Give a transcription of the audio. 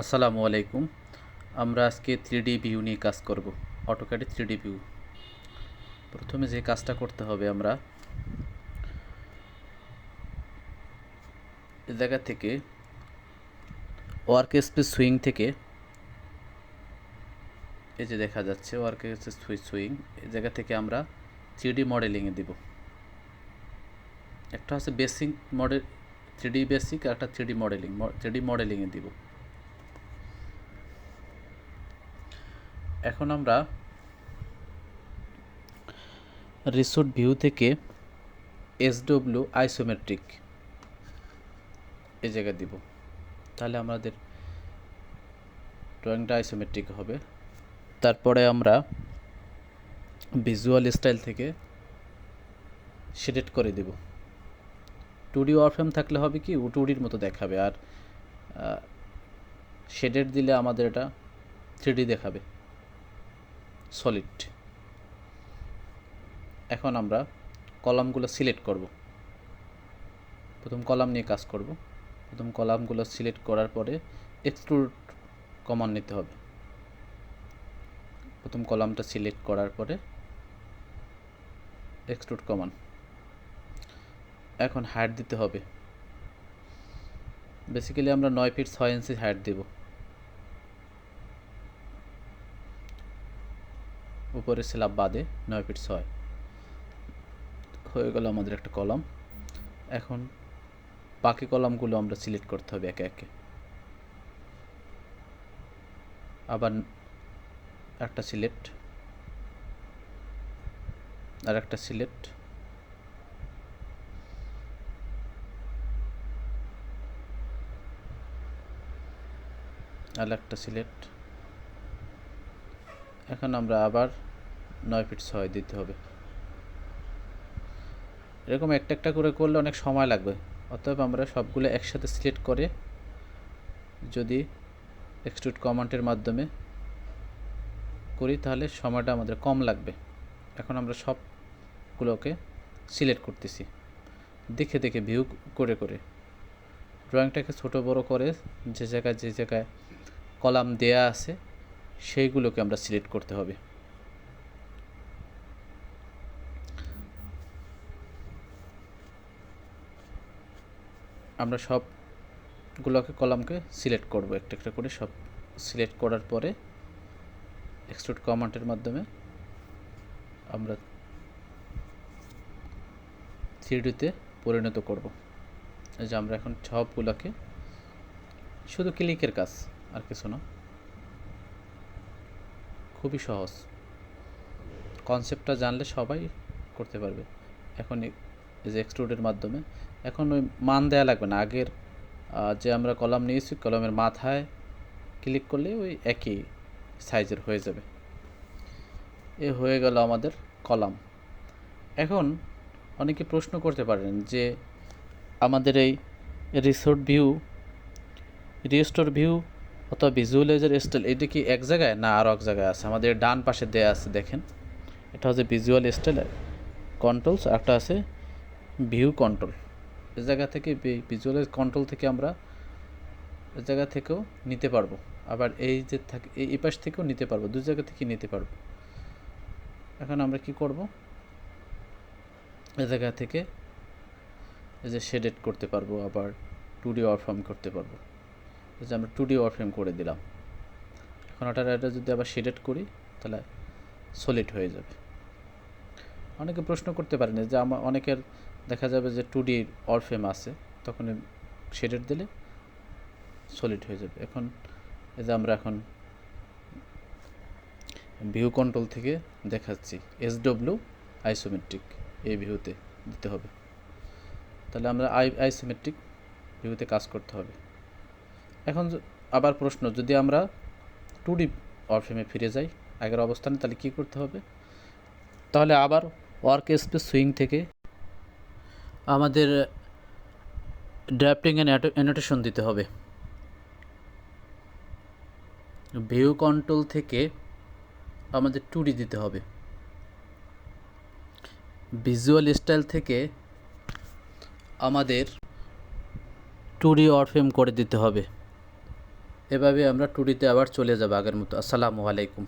আসসালামু আলাইকুম। আমরা আজকে 3D ভিউ নিয়ে কাজ করব। অটোক্যাডে 3D ভিউ। প্রথমে যে কাজটা করতে হবে, আমরা এই জায়গা থেকে ওয়ার্ক স্পেস সুইং থেকে, এই যে দেখা যাচ্ছে ওয়ার্ক স্পেস সুইং, এই জায়গা থেকে আমরা 3D মডেলিংয়ে দিব। একটা হচ্ছে বেসিক মডেল, 3D বেসিক, আর একটা 3D মডেলিং। 3D মডেলিংয়ে দিব। এখন আমরা রিসোর্ট ভিউ থেকে SW আইসোমেট্রিক এই জায়গায় দিব। তাহলে আমাদের ড্রয়িংটা আইসোমেট্রিক হবে। তারপরে আমরা ভিজুয়াল স্টাইল থেকে শেডেড করে দেব। 2D ওয়ারফ্রেম থাকলে হবে কি, 2Dর মতো দেখাবে, আর শেডেড দিলে আমাদের এটা 3D দেখাবে, সলিড। এখন আমরা কলামগুলো সিলেক্ট করব। প্রথম কলাম নিয়ে কাজ করব। প্রথম কলামগুলো সিলেক্ট করার পরে এক্সট্রুড কমান্ড নিতে হবে। প্রথম কলামটা সিলেক্ট করার পরে এক্সট্রুড কমান্ড। এখন হাইট দিতে হবে। বেসিক্যালি আমরা 9 ফিট 6 ইঞ্চি হাইট দেব। উপরে স্ল্যাব বাদে 9 ফিট 6 হয়ে গেল আমাদের একটা কলাম। এখন বাকি কলামগুলো আমরা সিলেক্ট করতে হবে একে একে। আবার একটা সিলেক্ট, আর একটা সিলেক্ট, আর একটা সিলেক্ট। এখন আমরা আবার 9 ফিট 6 দিতে হবে। এরকম একটা একটা করে করলে অনেক সময় লাগবে, অতএব আমরা সবগুলো একসাথে সিলেক্ট করে যদি এক্সট্রুড কমান্ডের মাধ্যমে করি তাহলে সময়টা আমাদের কম লাগবে। এখন আমরা সবগুলোকে সিলেক্ট করতেছি, দেখে দেখে ভিউ করে করে ড্রয়িংটাকে ছোট বড় করে যে জায়গায় কলাম দেয়া আছে সেইগুলোকে আমরা সিলেক্ট করতে হবে। আমরা সবগুলোকে কলামকে সিলেক্ট করব, একটা একটা করে সব সিলেক্ট করার পরে এক্সট্রুড কমান্ডের মাধ্যমে আমরা 3Dতে পরিণত করব। এই যে আমরা এখন সবগুলোকে, শুধু ক্লিকের কাজ, আর কিছু না, খুবই সহজ। কনসেপ্টটা জানলে সবাই করতে পারবে। এখন এই যে এক্সট্রুডের মাধ্যমে এখন ওই মান দেয়া লাগবে না। আগের যে আমরা কলাম নিয়েছি, কলামের মাথায় ক্লিক করলে ওই একই সাইজের হয়ে যাবে। এ হয়ে গেল আমাদের কলাম। এখন অনেকে প্রশ্ন করতে পারেন যে আমাদের এই রিসোর্ট ভিউ, রিস্টোর ভিউ অথবা ভিজুয়ালাইজার স্টাইল, এটা কি এক জায়গায় না আরও এক জায়গায় আছে? আমাদের ডান পাশে দেয়া আছে, দেখেন, এটা হচ্ছে ভিজুয়াল স্টাইল কন্ট্রোলস, একটা আছে ভিউ কন্ট্রোল। এই জায়গা থেকে ভিজুয়ালাইজ কন্ট্রোল থেকে আমরা এই জায়গা থেকেও নিতে পারবো, আবার এই যে থাকে এই পাশ থেকেও নিতে পারবো, দু জায়গা থেকে নিতে পারবো। এখন আমরা কি করব, এই জায়গা থেকে এই যে শেডেড করতে পারবো, আবার 2D ওয়ারফ্রেম করতে পারবো। এই যে আমরা 2D ওয়ারফ্রেম করে দিলাম। এখন এটা যদি আবার শেডেড করি তাহলে সলিড হয়ে যাবে। অনেকে প্রশ্ন করতে পারেন যে অনেকের দেখা যাবে যে 2D ওয়ারফ্রেম আছে, তখন শেডেড দিলে সলিড হয়ে যাবে। এখন এই যে আমরা এখন ভিউ কন্ট্রোল থেকে দেখাচ্ছি SW আইসোমেট্রিক, এই ভিউতে দিতে হবে। তাহলে আমরা আইসোমেট্রিক ভিউতে কাজ করতে হবে। এখন আবার প্রশ্ন, যদি আমরা 2D ওয়ারফ্রেমে ফিরে যাই আগের অবস্থানে, তাহলে কি করতে হবে? তাহলে আবার ওয়ার্ক স্পেস সুইং থেকে আমাদের ড্রাফটিং অ্যান্ড অ্যানোটেশন দিতে হবে। ভিউ কন্ট্রোল থেকে আমাদের 2D দিতে হবে। ভিজুয়াল স্টাইল থেকে আমাদের 2D ওয়ারফ্রেম করে দিতে হবে। এভাবে আমরা টুডিতে আবার চলে যাব আগের মতো। আসসালামু আলাইকুম।